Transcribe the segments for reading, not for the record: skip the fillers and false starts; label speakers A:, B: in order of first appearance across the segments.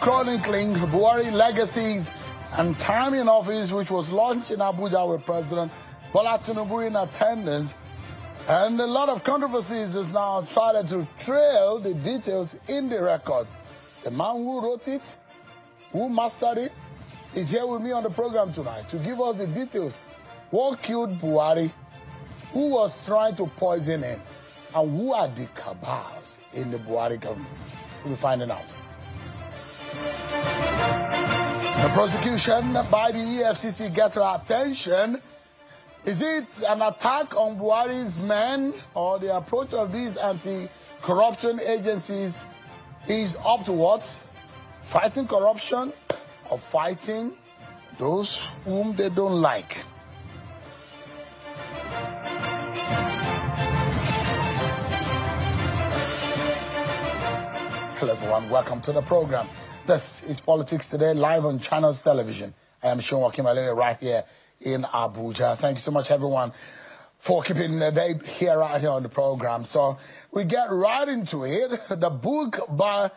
A: chronicling Buhari legacies and time in office, which was launched in Abuja with President Tinubu in attendance. And a lot of controversies is now started to trail the details in the records. The man who wrote it, who mastered it, is here with me on the program tonight to give us the details. What killed Buhari? Who was trying to poison him? And who are the cabals in the Buhari government? We'll be finding out. The prosecution by the EFCC gets our attention. Is it an attack on Buhari's men, or the approach of these anti-corruption agencies is up to what? Fighting corruption or fighting those whom they don't like? Hello everyone, welcome to the program. This is Politics Today, live on Channels Television. I am Sean Wakimalele right here in Abuja. Thank you so much everyone for keeping the day here right here on the program. So we get right into it. The book by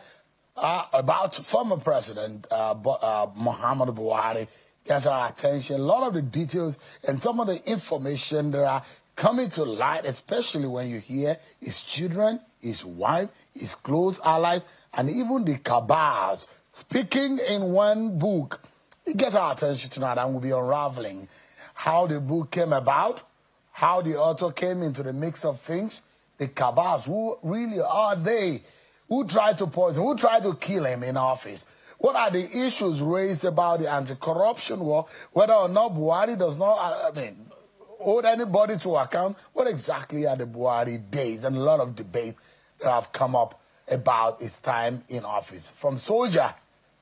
A: about former President Muhammadu Buhari gets our attention. A lot of the details and some of the information that are coming to light, especially when you hear his children, his wife, his close allies, and even the cabals speaking in one book. It gets our attention tonight, and we'll be unraveling how the book came about, how the author came into the mix of things, the cabals, who really are they, who tried to poison, who tried to kill him in office. What are the issues raised about the anti-corruption war, whether or not Buhari does not, hold anybody to account? What exactly are the Buhari days? And a lot of debate that have come up about his time in office, from soldier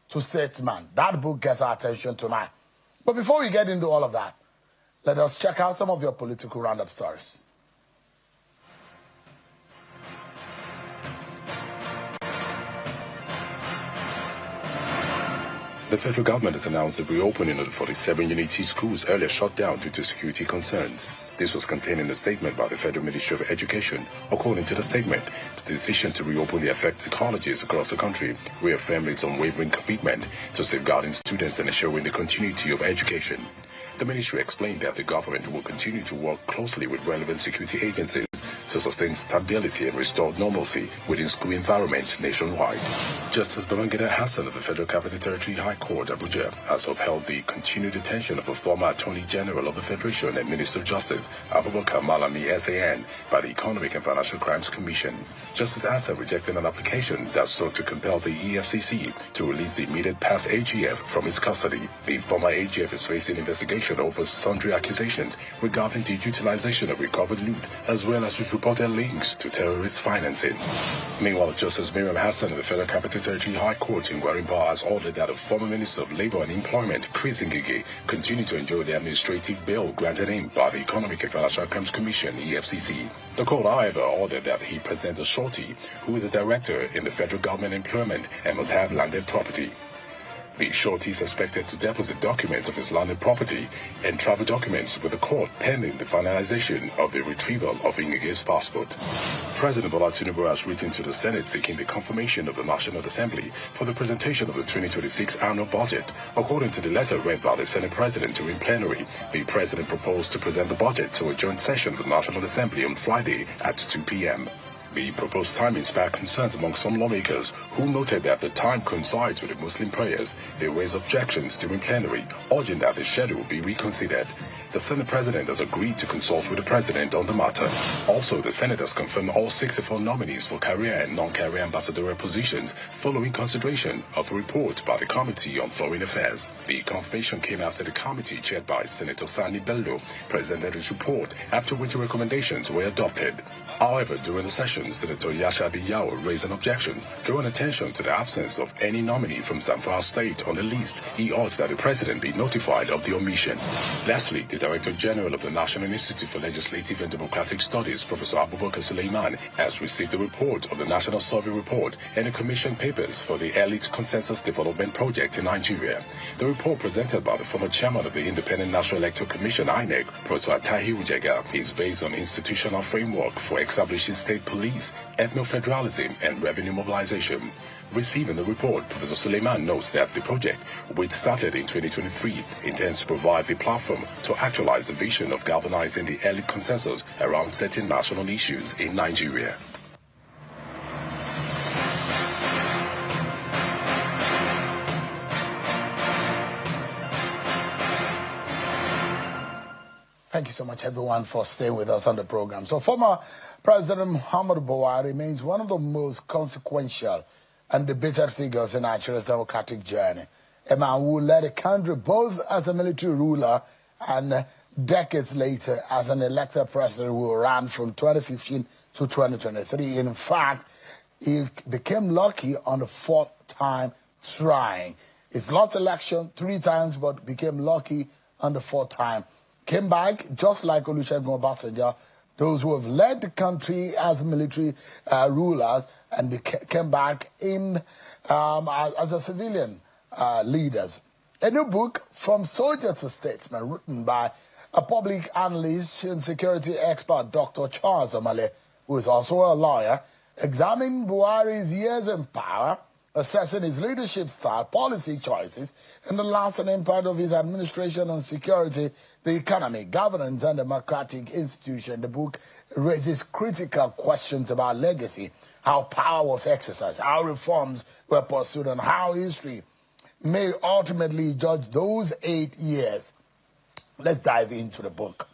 A: to statesman. That book gets our attention tonight. But before we get into all of that, let us check out some of your political roundup stories.
B: The federal government has announced the reopening of the 47 Unity schools earlier shut down due to security concerns. This was contained in a statement by the Federal Ministry of Education. According to the statement, the decision to reopen the affected colleges across the country reaffirmed its unwavering commitment to safeguarding students and ensuring the continuity of education. The ministry explained that the government will continue to work closely with relevant security agencies to sustain stability and restore normalcy within school environment nationwide. Justice Babangida Hassan of the Federal Capital Territory High Court, Abuja, has upheld the continued detention of a former Attorney General of the Federation and Minister of Justice, Abubakar Malami SAN, by the Economic and Financial Crimes Commission. Justice Hassan rejected an application that sought to compel the EFCC to release the immediate past AGF from its custody. The former AGF is facing investigation over sundry accusations regarding the utilization of recovered loot, as well as reported links to terrorist financing. Meanwhile, Justice Miriam Hassan of the Federal Capital Territory High Court in Gwarinpa has ordered that the former Minister of Labour and Employment, Chris Ngige, continue to enjoy the administrative bail granted him by the Economic and Financial Crimes Commission, EFCC. The court, however, ordered that he present a shorty, who is a director in the federal government employment and must have landed property. The shorty is expected to deposit documents of his landed property and travel documents with the court pending the finalization of the retrieval of Ngige's passport. President Bola Tinubu has written to the Senate seeking the confirmation of the National Assembly for the presentation of the 2026 annual budget. According to the letter read by the Senate President during plenary, the President proposed to present the budget to a joint session of the National Assembly on Friday at 2 p.m. The proposed timing sparked concerns among some lawmakers who noted that the time coincides with the Muslim prayers. They raised objections during plenary, urging that the schedule be reconsidered. The Senate President has agreed to consult with the President on the matter. Also, the Senate has confirmed all 64 nominees for career and non-career ambassadorial positions following consideration of a report by the Committee on Foreign Affairs. The confirmation came after the committee, chaired by Senator Sani Bello, presented its report, after which the recommendations were adopted. However, during the session, Senator Yasha Diyawa raised an objection, drawing attention to the absence of any nominee from Zamfara State on the list. He urged that the President be notified of the omission. Lastly, the Director General of the National Institute for Legislative and Democratic Studies, Professor Abubakar Suleiman, has received the report of the National Survey Report and the Commission papers for the Elite Consensus Development Project in Nigeria. The report, presented by the former chairman of the Independent National Electoral Commission, INEC, Professor Tahiru Jega, is based on institutional framework for establishing state police, ethno-federalism, and revenue mobilization. Receiving the report, Professor Suleiman notes that the project, which started in 2023, intends to provide the platform to actualize the vision of galvanizing the elite consensus around certain national issues in Nigeria.
A: Thank you so much, everyone, for staying with us on the program. So former President Muhammadu Buhari remains one of the most consequential and debated figures in Nigeria's democratic journey. A man who led a country both as a military ruler and decades later as an elected president who ran from 2015 to 2023. In fact, he became lucky on the fourth time trying. He's lost election 3 times, but became lucky on the fourth time. Came back, just like Olusegun Obasanjo, those who have led the country as military rulers and came back in as a civilian leaders. A new book, From Soldier to Statesman, written by a public analyst and security expert, Dr. Charles Amale, who is also a lawyer, examining Buhari's years in power, assessing his leadership style, policy choices, and the lasting impact of his administration on security, the economy, governance, and democratic institutions. The book raises critical questions about legacy, how power was exercised, how reforms were pursued, and how history may ultimately judge those 8 years. Let's dive into the book.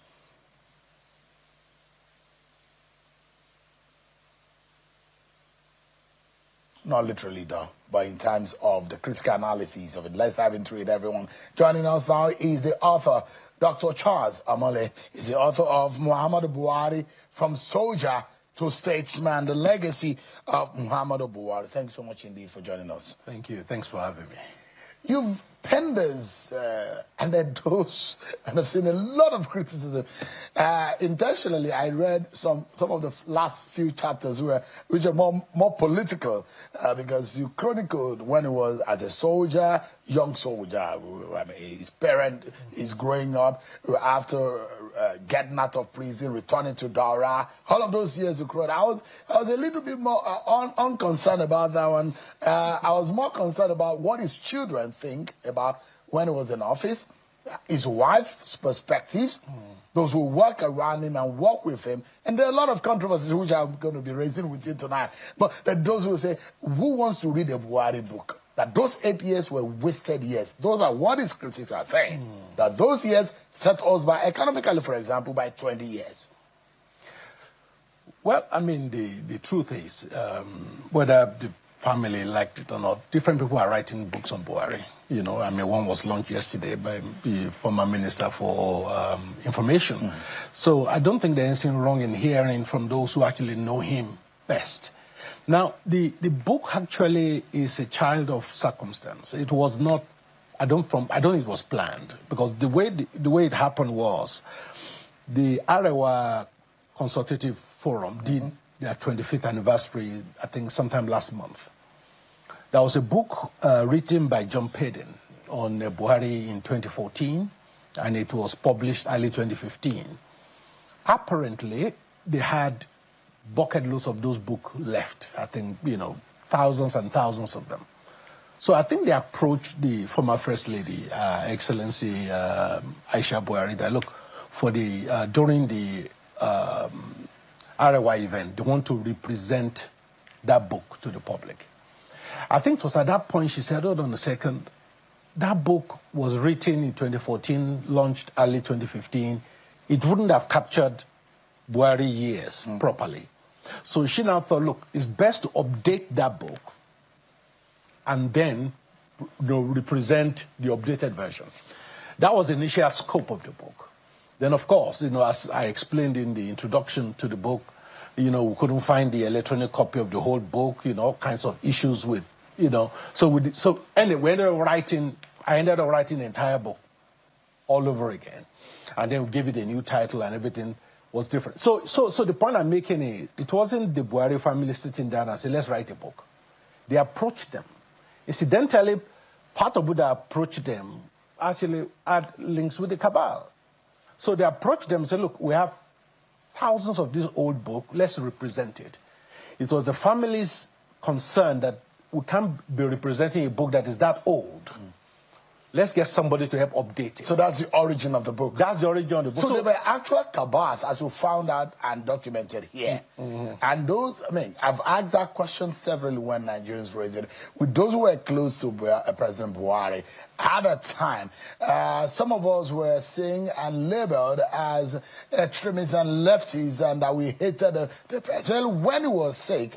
A: Not literally, though, but in terms of the critical analysis of it. Let's dive into it, everyone. Joining us now is the author, Dr. Charles Amale. He's the author of Muhammadu Buhari, From Soldier to Statesman, the legacy of Muhammadu Buhari. Thanks so much indeed for joining us.
C: Thank you. Thanks for having me.
A: You've penned this and endorsed, and I've seen a lot of criticism. Intentionally, I read some of the last few chapters which are more political because you chronicled when he was as a soldier, young soldier. I mean, his parent is growing up after getting out of prison, returning to Daura. All of those years you wrote. I was a little bit more unconcerned about that one. I was more concerned about what his children think about when he was in office, his wife's perspectives, those who work around him and work with him. And there are a lot of controversies which I'm going to be raising with you tonight. But those who say, who wants to read a Buhari book? That those 8 years were wasted years. Those are what his critics are saying. That those years set us back, economically, for example, by 20 years.
C: Well, I mean, the truth is, whether the family liked it or not, different people are writing books on Buhari. You know, I mean, one was launched yesterday by the former Minister for Information. So I don't think there's anything wrong in hearing from those who actually know him best. Now, the book actually is a child of circumstance. It was not, I don't think it was planned, because the way it happened was the Arewa Consultative Forum did their 25th anniversary, I think sometime last month. There was a book written by John Peden on Buhari in 2014, and it was published early 2015. Apparently, they had bucket loads of those books left. I think, you know, thousands and thousands of them. So I think they approached the former First Lady, Excellency Aisha Buhari, that look, for the during the Arewa event, they want to represent that book to the public. I think it was at that point she said, hold on a second, that book was written in 2014, launched early 2015. It wouldn't have captured Buhari years properly. So she now thought, look, it's best to update that book and then represent the updated version. That was the initial scope of the book. Then, of course, you know, as I explained in the introduction to the book, you know, we couldn't find the electronic copy of the whole book, you know, all kinds of issues with, you know. So anyway, I ended up writing the entire book all over again. And then we gave it a new title and everything was different. So the point I'm making is, it wasn't the Buhari family sitting down and saying, let's write a book. They approached them. Incidentally, part of what they approached them actually had links with the cabal. So they approached them and said, look, we have thousands of this old book, let's represent it. It was the family's concern that we can't be representing a book that is that old. Let's get somebody to help update it.
A: So that's the origin of the book.
C: That's the origin of the book.
A: So there were actual cabals, as we found out and documented here. And those, I mean, I've asked that question severally when Nigerians raised it. With those who were close to President Buhari, at a time, some of us were saying and labeled as extremists and lefties, and that we hated the president when he was sick,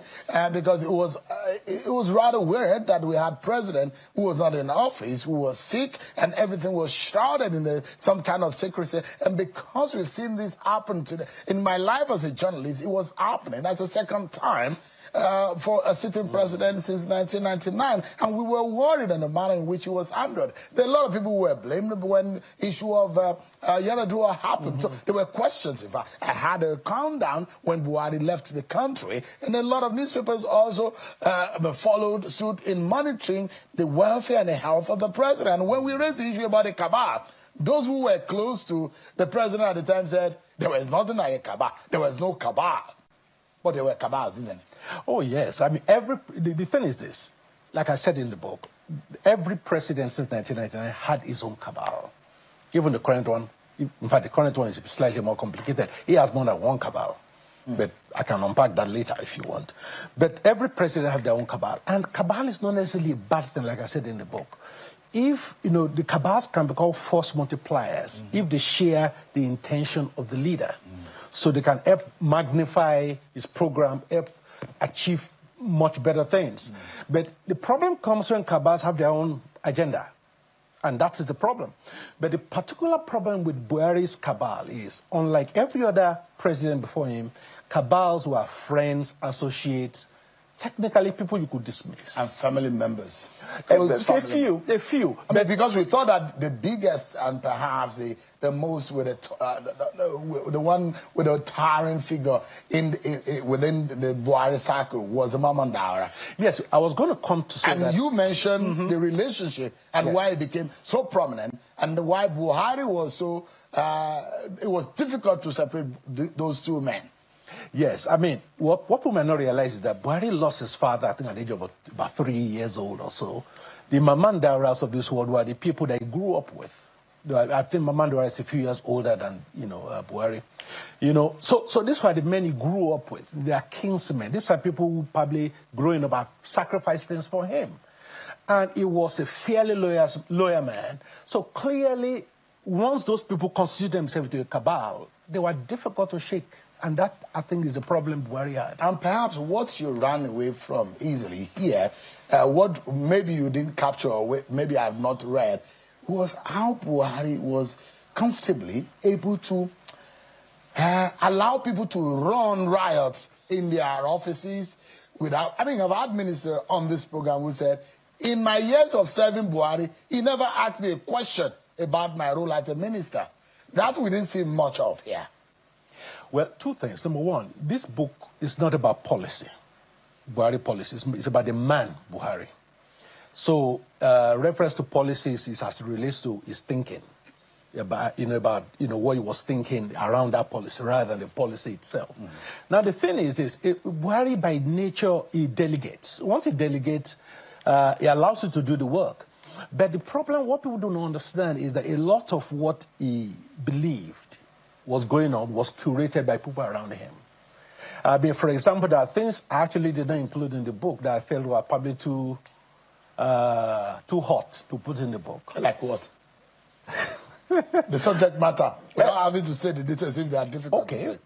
A: because it was rather weird that we had a president who was not in office, who was sick, and everything was shrouded in some kind of secrecy. And because we've seen this happen today, in my life as a journalist, it was happening. That's the second time for a sitting president since 1999, and we were worried in the manner in which he was handled. There are a lot of people who were blamed when the issue of Yaradua happened. So there were questions. In fact, I had a countdown when Buhari left the country, and a lot of newspapers also followed suit in monitoring the welfare and the health of the president. And when we raised the issue about the cabal, those who were close to the president at the time said there was nothing like a cabal. There was no cabal. But there were cabals, isn't it?
C: Oh, yes. I mean, the thing is this. Like I said in the book, every president since 1999 had his own cabal. Even the current one, in fact, the current one is slightly more complicated. He has more than one cabal. But I can unpack that later if you want. But every president has their own cabal. And cabal is not necessarily a bad thing, like I said in the book. If, the cabals can be called force multipliers, if they share the intention of the leader. So they can help magnify his program, help achieve much better things. But the problem comes when cabals have their own agenda. And that is the problem. But the particular problem with Buhari's cabal is, unlike every other president before him, cabals were friends, associates, technically people you could dismiss.
A: And family members.
C: A few.
A: I mean, because we thought that the biggest and perhaps the most with the one with a towering figure within the Buhari circle was the Mamandawara.
C: Yes, I was going to come to say that.
A: And you mentioned the relationship and why it became so prominent, and why Buhari was so, it was difficult to separate those two men.
C: Yes, I mean, what people may not realize is that Buhari lost his father, I think, at the age of about 3 years old or so. The Mamandaras of this world were the people that he grew up with. I think Mamandara is a few years older than, Buhari. So these were the men he grew up with. They are kinsmen. These are people who probably growing up have sacrificed things for him. And he was a fairly loyal man. So clearly, once those people constituted themselves to a cabal, they were difficult to shake. And that, I think, is the problem Buhari had.
A: And perhaps what you ran away from easily here, what maybe you didn't capture or maybe I have not read, was how Buhari was comfortably able to allow people to run riots in their offices without... I mean, I've had minister on this program who said, in my years of serving Buhari, he never asked me a question about my role as a minister. That we didn't see much of here.
C: Well, two things. Number one, this book is not about policy, Buhari policy. It's about the man, Buhari. So reference to policies is as it relates to his thinking, about what he was thinking around that policy rather than the policy itself. Now, the thing is this, Buhari by nature, he delegates. Once he delegates, he allows you to do the work. But the problem, what people don't understand is that a lot of what he believed was going on was curated by people around him. I mean, for example, there are things I actually did not include in the book that I felt were probably too hot to put in the book.
A: Like what? The subject matter, without having to state the details if they are difficult to say.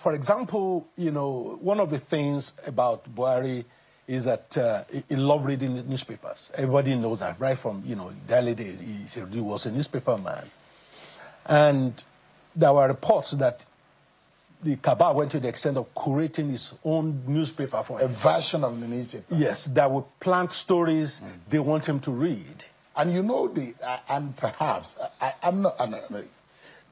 C: For example, one of the things about Buhari is that he loved reading newspapers. Everybody knows that, right from, the early days. He was a newspaper man. And there were reports that the cabal went to the extent of curating his own newspaper for him.
A: A version of the newspaper.
C: Yes, that would plant stories they want him to read.
A: And and perhaps,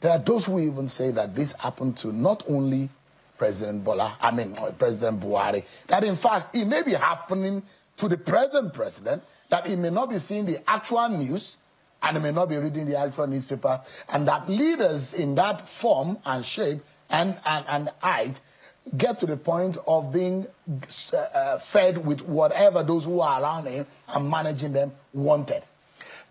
A: there are those who even say that this happened to not only President Buhari, that in fact it may be happening to the present president, that he may not be seeing the actual news, and he may not be reading the actual newspaper, and that leaders in that form and shape and height get to the point of being fed with whatever those who are around him and managing them wanted.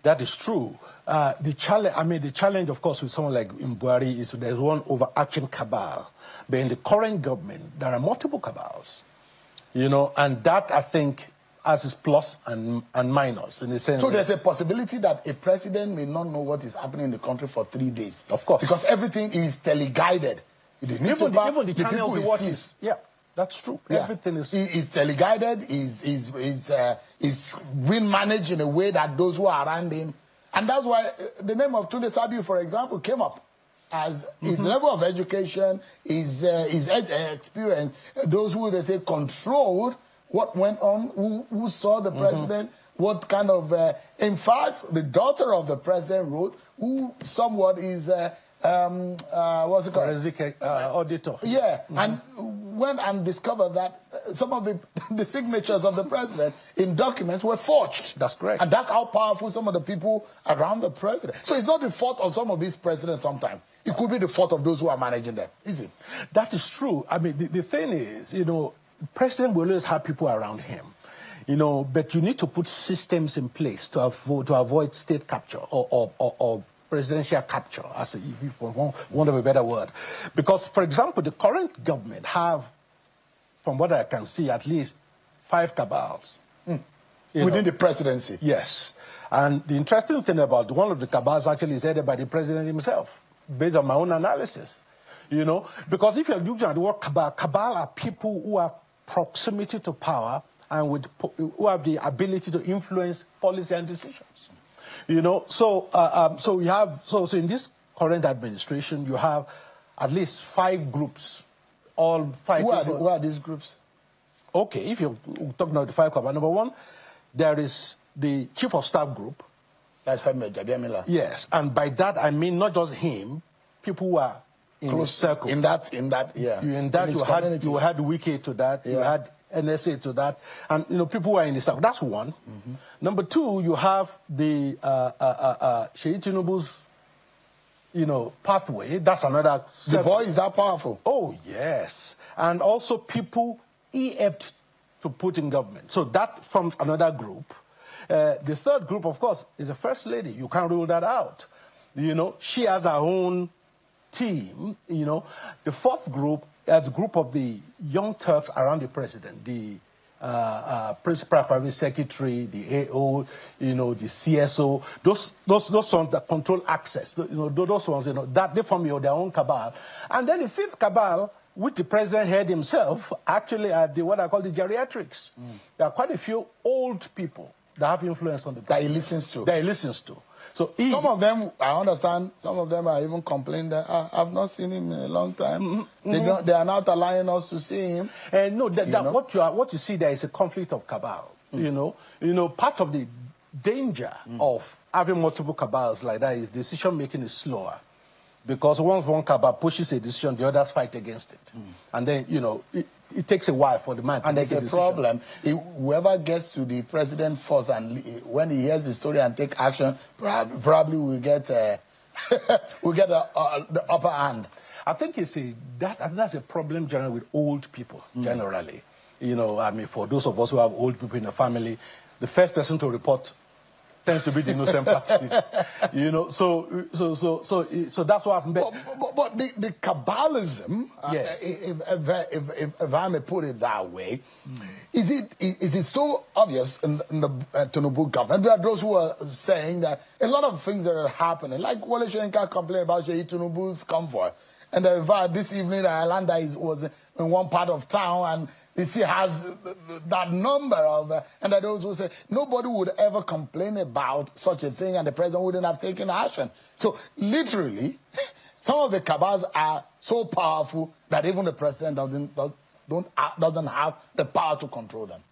C: That is true. The challenge, of course, with someone like Buhari is there's one overarching cabal. But in the current government, there are multiple cabals, and that, I think, has its plus and minus in the sense.
A: So there's a possibility that a president may not know what is happening in the country for 3 days.
C: Of course.
A: Because everything is teleguided.
C: Even the channels he watches. Yeah, that's true. Yeah. Everything is
A: teleguided, is being managed in a way that those who are around him. And that's why the name of Tunde Sabiu, for example, came up as his level of education, his experience, those who they say controlled what went on, who saw the president, what kind of... in fact, the daughter of the president wrote, who somewhat is... what's it called?
C: Forensic auditor.
A: Yeah, and went and discovered that some of the signatures of the president in documents were forged.
C: That's correct.
A: And that's how powerful some of the people around the president. So it's not the fault of some of these presidents sometimes. It could be the fault of those who are managing them, is it?
C: That is true. I mean, the thing is, the president will always have people around him. But you need to put systems in place to avoid state capture or presidential capture, as if for want of a better word. Because, for example, the current government have, from what I can see, at least 5 cabals.
A: Within the presidency?
C: Yes. And the interesting thing about one of the cabals actually is headed by the president himself, based on my own analysis. Because if you're looking at the word cabal are people who have proximity to power and who have the ability to influence policy and decisions. So in this current administration, you have at least 5 groups, all fighting.
A: Who are these groups?
C: Okay, if you're talking about the 5 cabal, number 1, there is the chief of staff group.
A: That's Femi Ojabiamila.
C: Yes, and by that I mean not just him, people who are in close circle.
A: In that, yeah.
C: You had Wike to that. Yeah. You had NSA to that, and people who are in the south. That's one. Number 2, you have the Sheikh Tinubu's, pathway. That's another.
A: The boy is that powerful.
C: Oh yes, and also people he helped to put in government. So that forms another group. The third group, of course, is the first lady. You can't rule that out. She has her own team. The fourth group. As a group of the young Turks around the president, the principal private secretary, the AO, the CSO, those ones that control access, those ones, that they form their own cabal. And then the 5th cabal, which the president head himself, actually are what I call the geriatrics. There are quite a few old people that have influence on the president. That he listens to. So
A: some of them, I understand, some of them are even complaining that I've not seen him in a long time. They are not allowing us to see him.
C: No, what you see there is a conflict of cabal. Part of the danger of having multiple cabals like that is decision making is slower. Because once one cabal pushes a decision, the others fight against it. And then, it takes a while for the man to make a decision.
A: And there's a problem. Whoever gets to the president first, and when he hears the story and take action, probably will get the upper hand.
C: I think that's a problem generally with old people, generally. For those of us who have old people in the family, the first person to report tends to be the innocent party, So that's what happened.
A: But the cabalism,
C: yes.
A: If I may put it that way, is it so obvious in the Tinubu government? There are those who are saying that a lot of things that are happening, like Wale Soyinka complained about Sheikh Tinubu's convoy, and in fact this evening Alanda was in one part of town and he still has that number of, and that those who say nobody would ever complain about such a thing and the president wouldn't have taken action. So literally, some of the cabals are so powerful that even the president doesn't have the power to control them.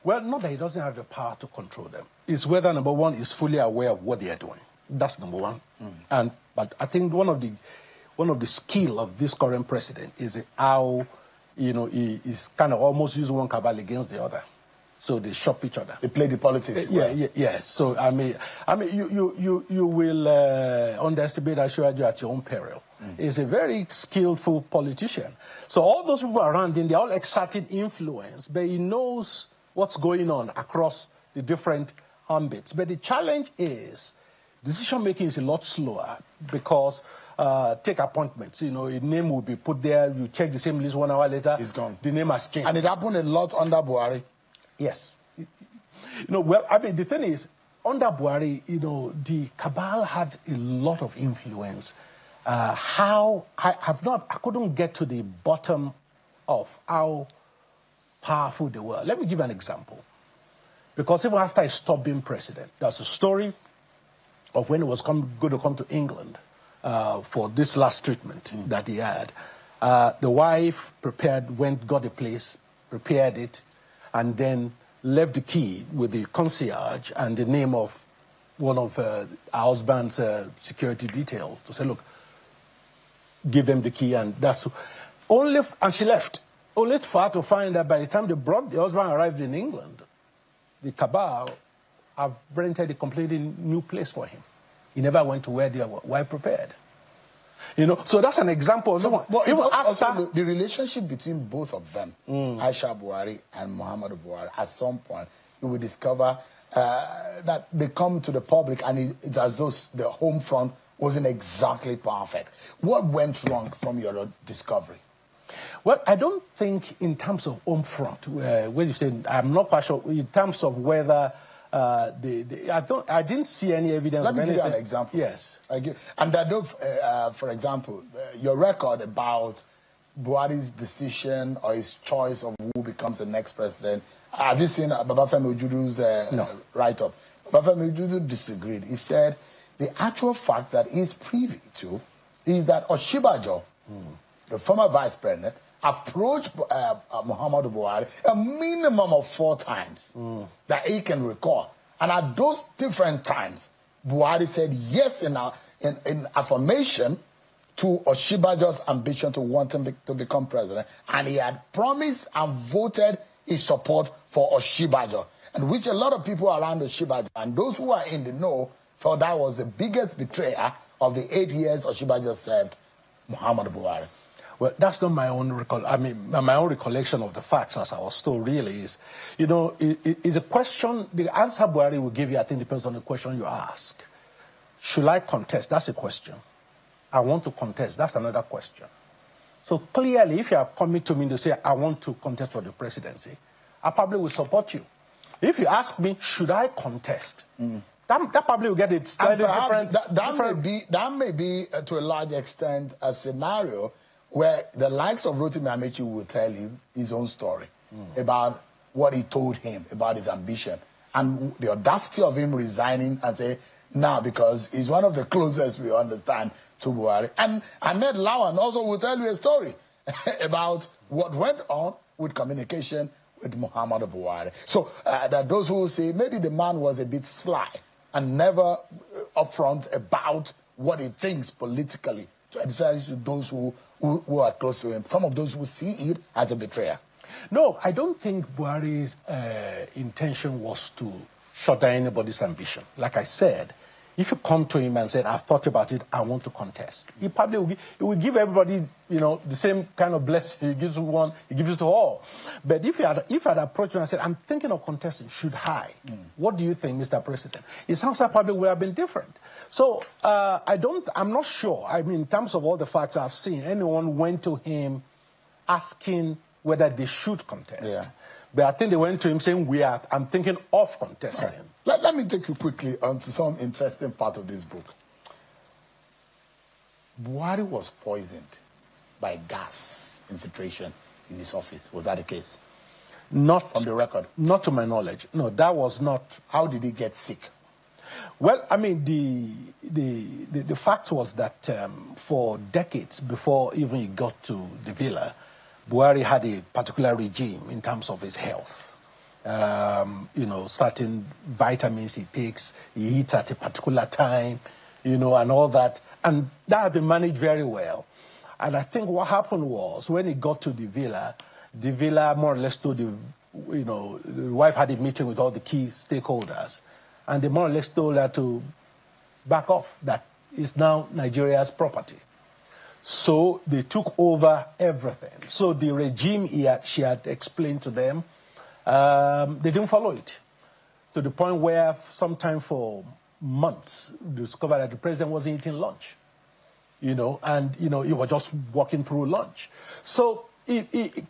C: Well, not that he doesn't have the power to control them. It's whether, number 1, is fully aware of what they are doing. That's number 1. But I think one of the skill of this current president is how he's kind of almost using one cabal against the other, so they shop each other.
A: They play the politics.
C: Yes. So I mean, you will underestimate Ashwaju at your own peril. is a very skillful politician. So all those people around him, they're all exerting influence, but he knows what's going on across the different ambits. But the challenge is decision-making is a lot slower because take appointments. A name will be put there, you check the same list 1 hour later,
A: it's gone.
C: The name has changed.
A: And it happened a lot under Buhari.
C: Yes. The thing is, under Buhari, the cabal had a lot of influence. I couldn't get to the bottom of how powerful they were. Let me give an example. Because even after he stopped being president, there's a story of when he was going to come to England for this last treatment that he had. The wife got a place, prepared it, and then left the key with the concierge and the name of one of her husband's security details to say, look, give them the key, and that's and she left. Only for her to find that by the time the husband arrived in England, the cabal have rented a completely new place for him. He never went to where the wife prepared. So that's an example.
A: The relationship between both of them, Aisha Buhari and Muhammadu Buhari, at some point, you will discover that they come to the public and it's as though the home front wasn't exactly perfect. What went wrong from your discovery?
C: Well, I don't think in terms of home front, when you say, I'm not quite sure, in terms of whether I didn't see any evidence.
A: Let me give you an example.
C: Yes.
A: For example, your record about Buhari's decision or his choice of who becomes the next president. Have you seen Babafemi Ojudu's write-up? Babafemi Ojudu disagreed. He said the actual fact that he's privy to is that Oshibajo, the former vice president, approached Muhammadu Buhari a minimum of 4 times that he can recall. And at those different times, Buhari said yes in affirmation to Oshibajo's ambition to want him to become president. And he had promised and voted his support for Oshibajo, and which a lot of people around Oshibajo and those who are in the know felt that was the biggest betrayer of the 8 years Oshibajo served Muhammadu Buhari.
C: Well, that's not my own my own recollection of the facts as I was told really is, it's a question, the answer Buhari will give you, I think, depends on the question you ask. Should I contest? That's a question. I want to contest. That's another question. So clearly, if you are coming to me to say, I want to contest for the presidency, I probably will support you. If you ask me, should I contest? That probably will get it slightly different.
A: That may be to a large extent, a scenario where the likes of Rotimi Amechi will tell you his own story about what he told him, about his ambition, and the audacity of him resigning and say, now, because he's one of the closest we understand to Buhari. And Ahmed Lawan also will tell you a story about what went on with communication with Muhammadu Buhari. So that those who say maybe the man was a bit sly and never upfront about what he thinks politically, especially to those who are close to him. Some of those who see it as a betrayer.
C: No, I don't think Buhari's intention was to shut down anybody's ambition. Like I said, if you come to him and say, I've thought about it, I want to contest, he probably will give everybody, the same kind of blessing he gives to one, he gives it to all. But if he had approached me and said, I'm thinking of contesting, should I? What do you think, Mr. President? His answer probably would have been different. So I'm not sure. In terms of all the facts I've seen, anyone went to him asking whether they should contest.
A: Yeah.
C: But I think they went to him saying, I'm thinking of contesting.
A: Right. Let me take you quickly onto some interesting part of this book. Buhari was poisoned by gas infiltration in his office. Was that the case?
C: Not
A: from the record.
C: Not to my knowledge. No, that was not.
A: How did he get sick?
C: Well, the fact was that for decades before even he got to the villa, Buhari had a particular regime in terms of his health. Certain vitamins he takes, he eats at a particular time, and all that. And that had been managed very well. And I think what happened was when he got to the villa more or less told the wife had a meeting with all the key stakeholders. And they more or less told her to back off, that it's now Nigeria's property. So they took over everything. So the regime she had explained to them, they didn't follow it. To the point where sometime for months, they discovered that the president wasn't eating lunch. And he was just walking through lunch. So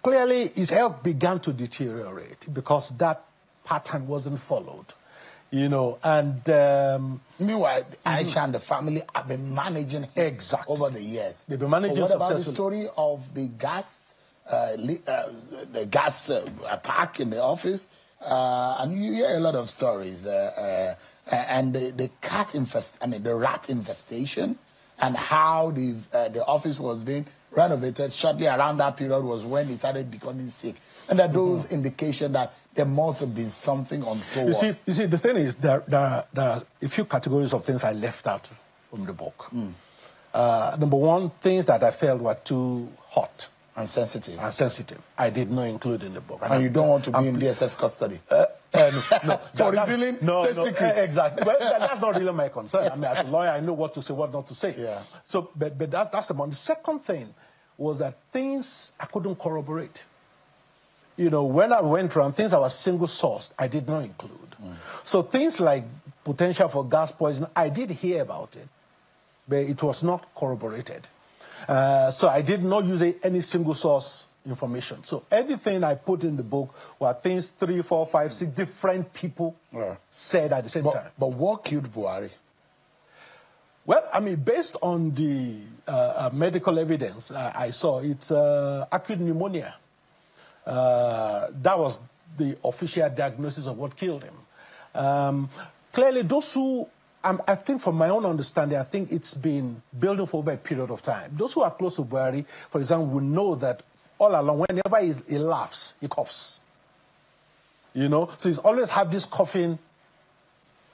C: clearly his health began to deteriorate because that pattern wasn't followed. And
A: meanwhile, Aisha and the family have been managing him over the years.
C: They've been managing
A: what about the
C: successfully.
A: story of the gas attack in the office? And you hear a lot of stories. And the rat infestation, and how the office was being renovated shortly around that period was when he started becoming sick. And there are those indications that there must have been something untoward.
C: You see, the thing is, there are a few categories of things I left out from the book. Number one, things that I felt were too hot.
A: And sensitive.
C: I did not include in the book.
A: And you don't want to be in DSS custody?
C: No.
A: For revealing state secret.
C: Exactly. Well, that's not really my concern. I mean, as a lawyer, I know what to say, what not to say.
A: Yeah.
C: So, but that's the one. The second thing was that things I couldn't corroborate. When I went around, things that were single-sourced, I did not include. So things like potential for gas poisoning, I did hear about it, but it was not corroborated. So I did not use any single-source information. So anything I put in the book were things 3, 4, 5, 6 different people said at the same time.
A: But what killed Buhari?
C: Well, I mean, based on the medical evidence I saw, it's acute pneumonia. That was the official diagnosis of what killed him. Clearly, those who, I think from my own understanding, I think it's been building for over a period of time. Those who are close to Buhari, for example, will know that all along, whenever he laughs, he coughs. So he's always had this coughing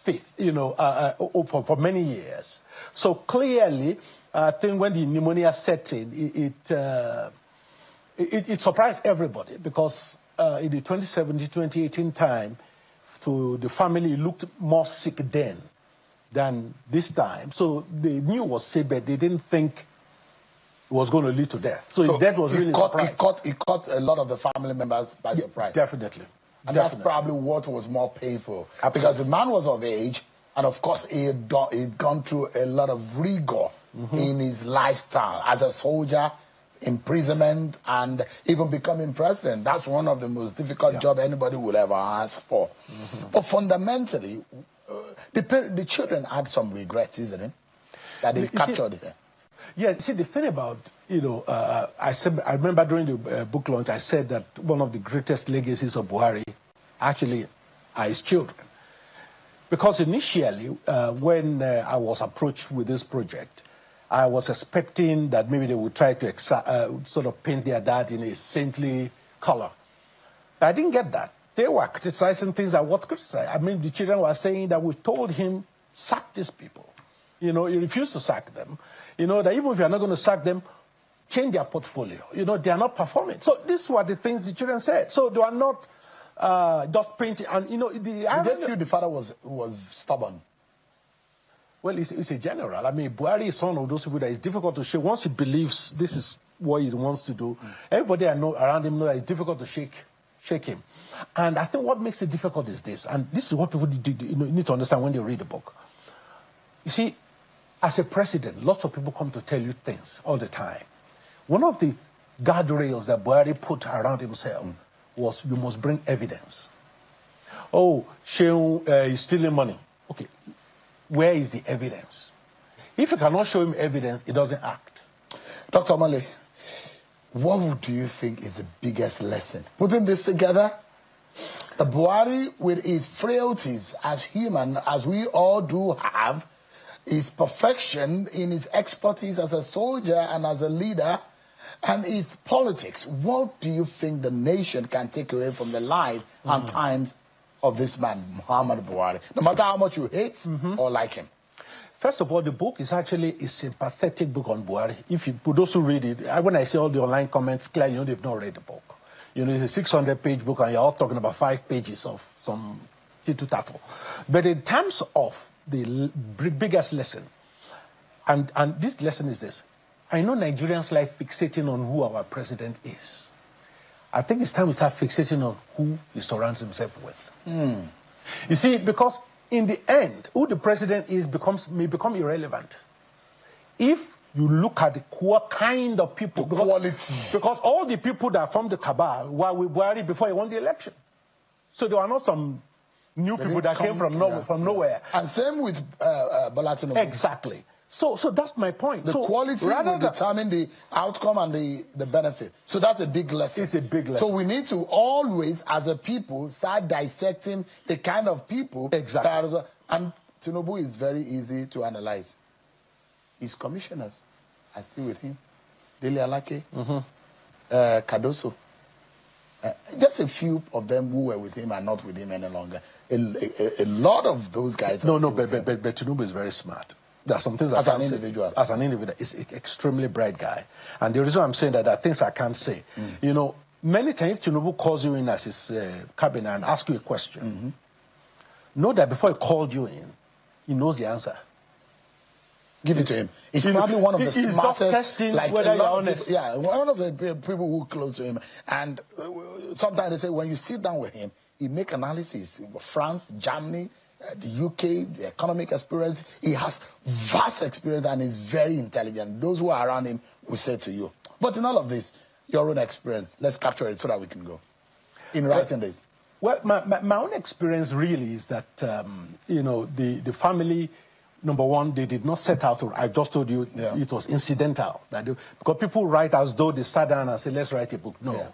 C: fit, for many years. So clearly, I think when the pneumonia set in, it surprised everybody because in the 2017-2018 time, to the family, it looked more sick then than this time. So they knew it was sick, but they didn't think it was going to lead to death. So his death was really surprising.
A: It caught a lot of the family members by surprise.
C: Definitely.
A: And that's probably what was more painful.
C: Absolutely.
A: Because the man was of age, and of course he'd gone through a lot of rigor in his lifestyle as a soldier, imprisonment, and even becoming president. That's one of the most difficult jobs anybody will ever ask for. But fundamentally, the children had some regrets, isn't it? That they captured it.
C: Yeah, see, the thing about, I remember during the book launch, I said that one of the greatest legacies of Buhari actually are his children. Because initially, when I was approached with this project, I was expecting that maybe they would try to sort of paint their dad in a saintly color. But I didn't get that. They were criticizing things I was criticizing. I mean, the children were saying that we told him, sack these people. He refused to sack them. That even if you're not going to sack them, change their portfolio. They are not performing. So these were the things the children said. So they are not just painting. And,
A: Did they feel the father was stubborn?
C: Well, it's a general. I mean, Buhari is one of those people that is difficult to shake. Once he believes this is what he wants to do, everybody around him knows that it's difficult to shake him. And I think what makes it difficult is this, and this is what people need to understand when they read the book. You see, as a president, lots of people come to tell you things all the time. One of the guardrails that Buhari put around himself was you must bring evidence. Oh, Shehu is stealing money. Okay. Where is the evidence? If you cannot show him evidence, he doesn't act.
A: Dr. Mali, what do you think is the biggest lesson? Putting this together, the Buhari, with his frailties as human, as we all do have, his perfection in his expertise as a soldier and as a leader, and his politics, what do you think the nation can take away from the life and times of this man, Muhammad Buhari, no matter how much you hate or like him?
C: First of all, the book is actually a sympathetic book on Buhari. For those who read it, when I see all the online comments, clearly they've not read the book. It's a 600-page book, and you're all talking about 5 pages of some tittle-tattle. But in terms of the biggest lesson, and this lesson is this: I know Nigerians like fixating on who our president is. I think it's time we start fixating on who he surrounds himself with. You see, because in the end, who the president is may become irrelevant. If you look at the kind of people, because all the people that formed the cabal were with Buhari before he won the election. So there were not some new people that came from nowhere.
A: And same with Bola Tinubu.
C: Exactly. So that's my point.
A: The quality will determine the outcome and the benefit. So that's a big lesson.
C: It's a big lesson.
A: So we need to always, as a people, start dissecting the kind of people.
C: Exactly.
A: And Tinubu is very easy to analyze. His commissioners are still with him. Dele Alake, Cardoso. Just a few of them who were with him are not with him any longer. A lot of those guys.
C: But Tinubu is very smart. There are some things
A: as an individual.
C: As an individual, he's an extremely bright guy. And the reason I'm saying that there are things I can't say. You know, many times Tinubu calls you in as his cabinet and asks you a question. Know that before he called you in, he knows the answer.
A: Give it to him. He's probably one of the smartest.
C: He's testing whether you're honest.
A: One of the people who are close to him. And sometimes they say when you sit down with him, he make analysis. France, Germany, the UK, the economic experience. He has vast experience and is very intelligent. Those who are around him will say to you. But in all of this, your own experience, let's capture it so that we can go. In writing this.
C: Well, my own experience really is that, you know, the family, number one, they did not set out to, I just told you, it was incidental. Because people write as though they sat down and said, let's write a book. No. Yeah.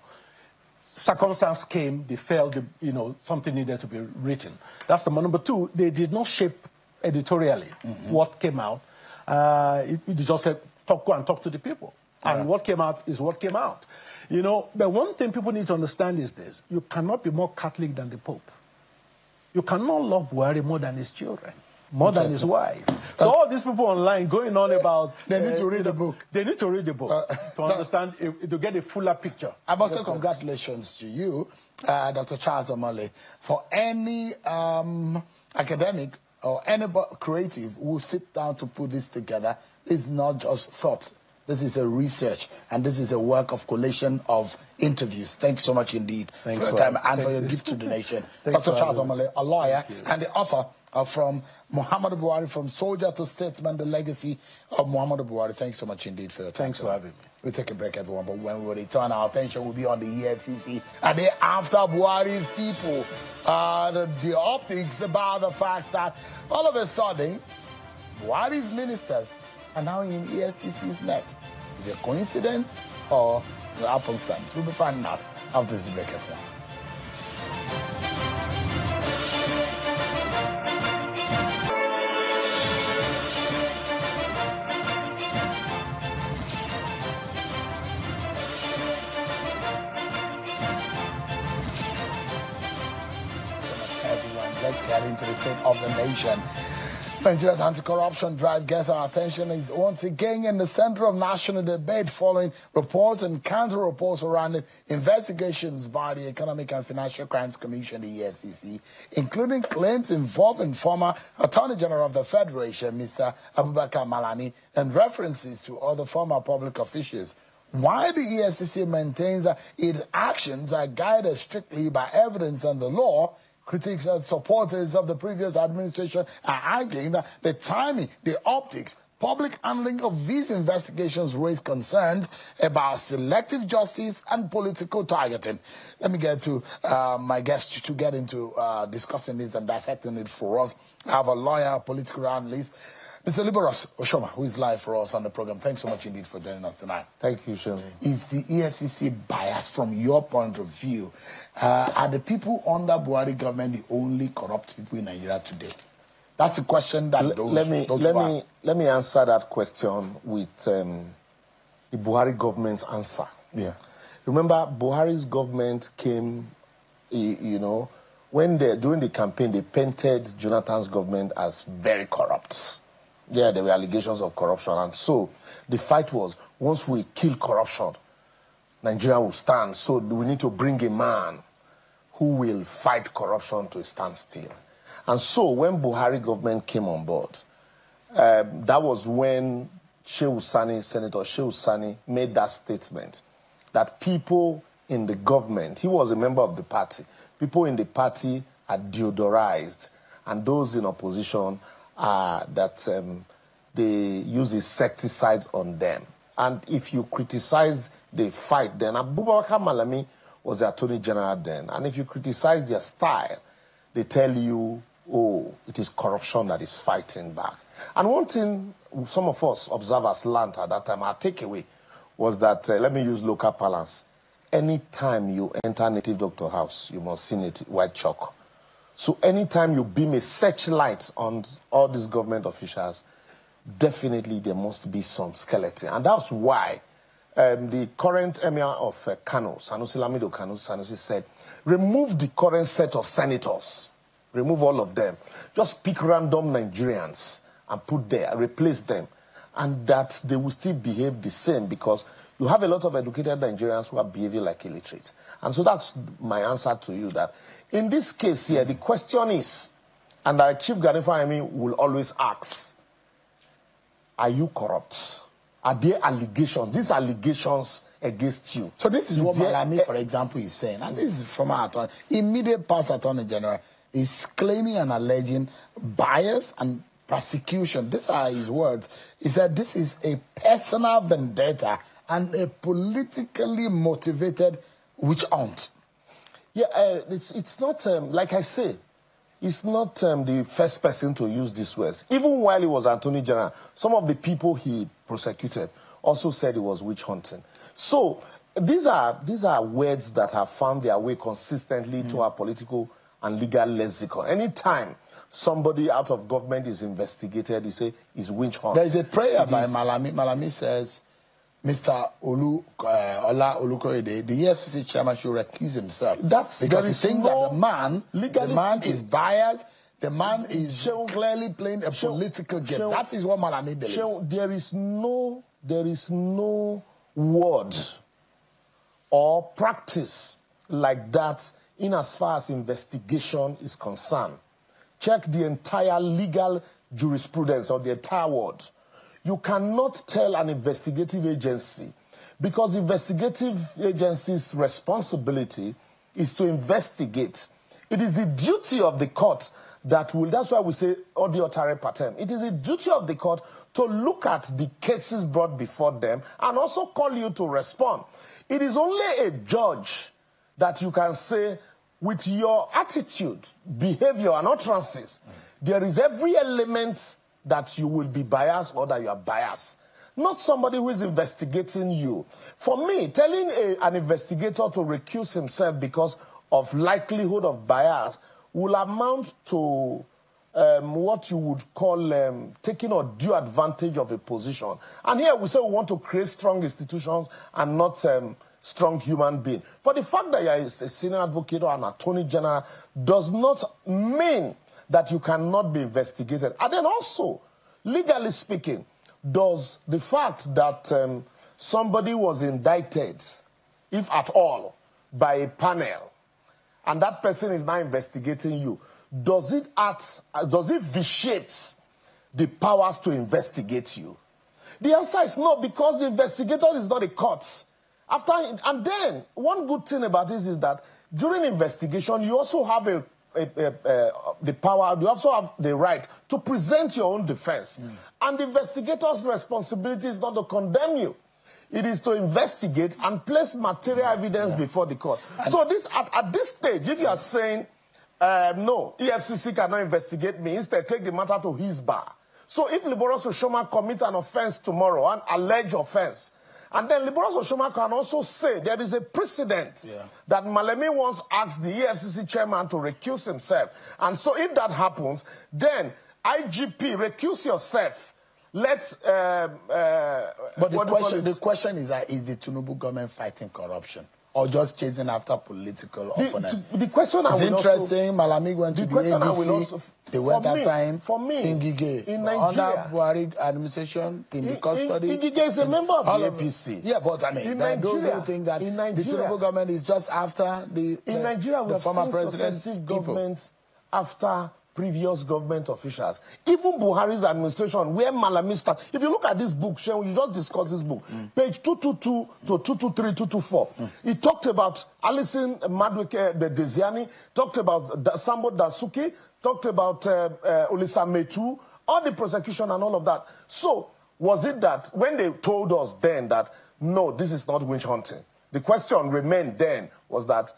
C: Circumstance came, they felt, you know, something needed to be written. That's number two. They did not shape editorially what came out. They just said, go and talk to the people. And what came out is what came out. You know, but one thing people need to understand is this. You cannot be more Catholic than the Pope. You cannot love Buhari more than his children, more than his wife. So all these people online going on about...
A: They need to read the book.
C: They need to read the book to understand, to get a fuller picture.
A: I must say congratulations to you, Dr. Charles Omole, for any academic or any creative who sit down to put this together. It's not just thoughts. This is a research, and this is a work of collation of interviews. Thanks so much indeed for your time and for your gift to the nation. Dr. Charles Omole, a lawyer and the author from Muhammadu Buhari, From Soldier to Statesman, The Legacy of Muhammadu Buhari. Thanks so much indeed for your time.
C: Thanks for having me.
A: We'll take a break, everyone, but when we return, our attention will be on the EFCC. And they after Buhari's people, the optics about the fact that all of a sudden, Buhari's ministers are now in EFCC's net. Is it a coincidence or the happenstance? We'll be finding out after this break, everyone. Let's get into the state of the nation. Nigeria's anti-corruption drive gets our attention is once again in the center of national debate following reports and counter-reports around investigations by the Economic and Financial Crimes Commission, the EFCC, including claims involving former Attorney General of the Federation, Mr. Abubakar Malami, and references to other former public officials. While the EFCC maintains that its actions are guided strictly by evidence and the law, critics and supporters of the previous administration are arguing that the timing, the optics, public handling of these investigations raise concerns about selective justice and political targeting. Let me get to my guest to get into discussing this and dissecting it for us. I have a lawyer, political analyst, Mr. Liberus Oshoma, who is live for us on the program. Thanks so much indeed for joining us tonight.
D: Thank you, Shirley.
A: Is the EFCC biased from your point of view? Are the people under Buhari government the only corrupt people in Nigeria today? That's the question that
D: let me answer that question with the Buhari government's answer.
A: Yeah.
D: Remember, Buhari's government came, you know, when during the campaign, they painted Jonathan's government as very corrupt. Yeah, there were allegations of corruption. And so the fight was, once we kill corruption, Nigeria will stand. So we need to bring a man who will fight corruption to a standstill. And so when Buhari government came on board, that was when Senator Shehu Sani made that statement that people in the government, he was a member of the party, people in the party are deodorized, and those in opposition they use insecticides on them. And if you criticize the fight then, Abubakar Malami was the Attorney General then, and if you criticize their style, they tell you, oh, it is corruption that is fighting back. And one thing some of us observers learned at that time, our takeaway, was that, let me use local parlance, anytime you enter native doctor house, you must see white chalk. So anytime you beam a searchlight on all these government officials, definitely there must be some skeleton. And that's why the current emir of Kano, Sanusi Lamido Kano, Sanusi said, remove the current set of senators. Remove all of them. Just pick random Nigerians and put there, replace them. And that they will still behave the same, because you have a lot of educated Nigerians who are behaving like illiterate. And so that's my answer to you, that in this case here, the question is, and our Chief Ganifa Emi will always ask, are you corrupt? Are there allegations? These allegations against you.
A: So this is what Malami, for example, is saying. And this is from our attorney, immediate past Attorney General, is claiming and alleging bias and persecution. These are his words. He said this is a personal vendetta and a politically motivated witch hunt.
D: Yeah, it's not, like I say, he's not the first person to use these words. Even while he was Attorney General, some of the people he prosecuted also said it was witch hunting. So these are words that have found their way consistently to our political and legal lexicon. Anytime somebody out of government is investigated, they say it's witch hunt.
A: There is a prayer by Malami. Malami says, Mr. Ola Olukoyede, the EFCC chairman, should recuse himself.
D: That's
A: because he thinks that the man is biased. The man is clearly playing a political game. That is what Malami believes.
D: There is no word or practice like that in as far as investigation is concerned. Check the entire legal jurisprudence of the entire world. You cannot tell an investigative agency, because the investigative agency's responsibility is to investigate. It is the duty of the court that will, that's why we say auditory pattern. It is the duty of the court to look at the cases brought before them and also call you to respond. It is only a judge that you can say, with your attitude, behavior, and utterances, there is every element that you will be biased or that you are biased. Not somebody who is investigating you. For me, telling an investigator to recuse himself because of likelihood of bias will amount to what you would call taking undue advantage of a position. And here we say we want to create strong institutions and not strong human being. For the fact that you are a senior advocate or an attorney general does not mean that you cannot be investigated. And then also, legally speaking, does the fact that somebody was indicted, if at all, by a panel, and that person is now investigating you, does it vitiate the powers to investigate you? The answer is no, because the investigator is not a court. And then, one good thing about this is that during investigation, you also have the power, you also have the right to present your own defense. And the investigator's responsibility is not to condemn you. It is to investigate and place material evidence before the court. So this, at this stage, if you are saying, no, EFCC cannot investigate me, instead take the matter to his bar. So if Liberal Oshoma commits an offense tomorrow, an alleged offense, and then Liberal Oshoma can also say there is a precedent that Malemi once asked the EFCC chairman to recuse himself. And so if that happens, then IGP, recuse yourself. But
A: the question is that, is the Tinubu government fighting corruption or just chasing after political opponents?
D: The question
A: is interesting. Malami went to the ABC. They went after him.
D: For me,
A: Ngige,
D: in Nigeria,
A: under Buhari administration, in the custody.
D: Ngige is a member of the APC.
A: Yeah, but I mean, those who think that the Tinubu government is just after the former president's
D: governments after previous government officials, even Buhari's administration, where Malami started. If you look at this book, Shehu, you just discussed this book, page 222 to 223, 224. He talked about Alison Madueke Desiani, talked about Sambo Dasuki, talked about Olisa Metu, all the prosecution and all of that. So, was it that when they told us then that, no, this is not witch hunting, the question remained then was that,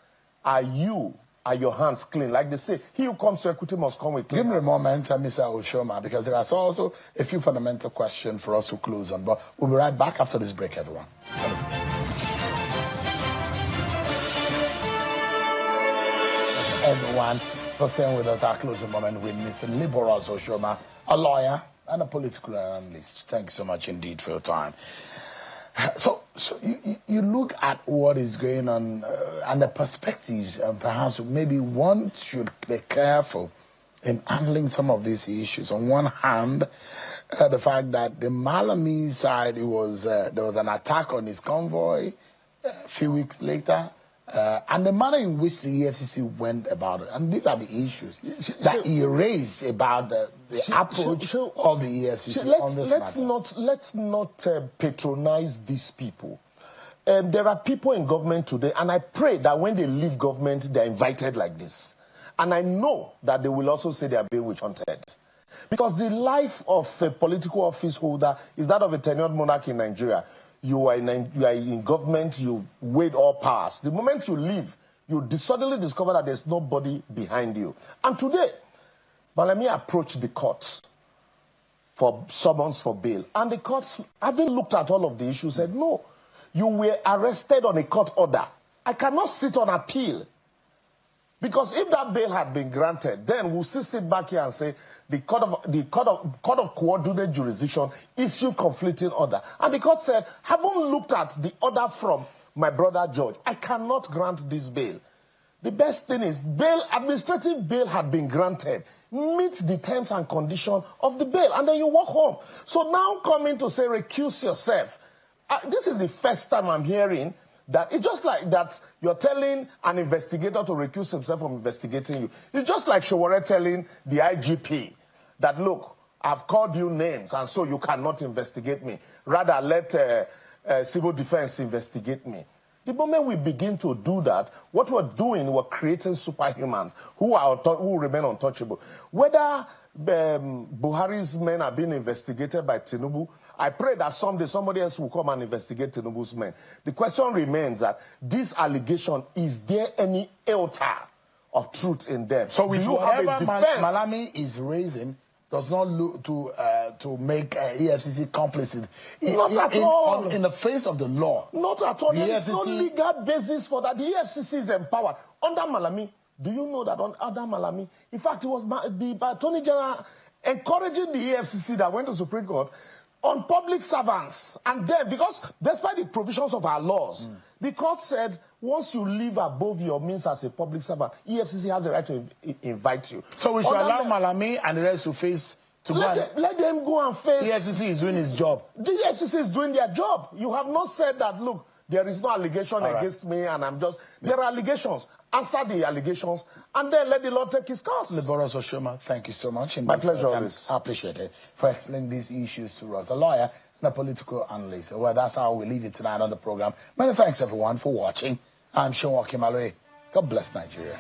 D: are your hands clean? Like they say, he who comes to equity must come with clean hands.
A: Give me a moment, Mr. Oshoma, because there are also a few fundamental questions for us to close on. But we'll be right back after this break, everyone. Everyone, for staying with us, our closing moment with Mr. Liberals Oshoma, a lawyer and a political analyst. Thank you so much indeed for your time. So you look at what is going on and the perspectives, and perhaps maybe one should be careful in handling some of these issues. On one hand, the fact that the Malami side, there was an attack on his convoy a few weeks later, and the manner in which the EFCC went about it. And these are the issues that he raised about the approach of the EFCC on this matter.
D: Let's not patronize these people. There are people in government today, and I pray that when they leave government, they're invited like this. And I know that they will also say they are being witch hunted. Because the life of a political office holder is that of a tenured monarch in Nigeria. You are in government, you wait all powers. The moment you leave, you suddenly discover that there's nobody behind you. And today, Malami approached the courts for summons for bail. And the courts, having looked at all of the issues, said, no, you were arrested on a court order. I cannot sit on appeal. Because if that bail had been granted, then we'll still sit back here and say, the court of coordinated jurisdiction issued conflicting order. And the court said, having looked at the order from my brother George, I cannot grant this bail. The best thing is, administrative bail had been granted. Meet the terms and conditions of the bail, and then you walk home. So now coming to say, recuse yourself. This is the first time I'm hearing that it's just like that you're telling an investigator to recuse himself from investigating you. It's just like Showore telling the IGP that, look, I've called you names and so you cannot investigate me. Rather, let civil defense investigate me. The moment we begin to do that, what we're doing, we're creating superhumans who remain untouchable. Whether Buhari's men are being investigated by Tinubu, I pray that someday somebody else will come and investigate Tinubu's men. The question remains that this allegation, is there any iota of truth in them?
A: So with whatever Malami is raising, does not look to make EFCC complicit.
D: Not at all.
A: In the face of the law.
D: Not at all. There is no legal basis for that. The EFCC is empowered. Under Malami, do you know that under Malami, in fact, it was the Attorney General encouraging the EFCC that went to Supreme Court on public servants. And then, because despite the provisions of our laws, the court said, once you live above your means as a public servant, EFCC has the right to invite you.
A: So we should allow Malami and the rest to face...
D: Let them go and face...
A: EFCC is doing its job.
D: The EFCC is doing their job. You have not said that, look, there is no allegation against me and I'm just... There are allegations. Answer the allegations and then let the law take its course.
A: Liberals Oshoma, thank you so much.
D: My pleasure.
A: I appreciate it for explaining these issues to us. A lawyer and a political analyst. Well, that's how we leave it tonight on the program. Many thanks, everyone, for watching. I'm Sean Wakimaloe. God bless Nigeria.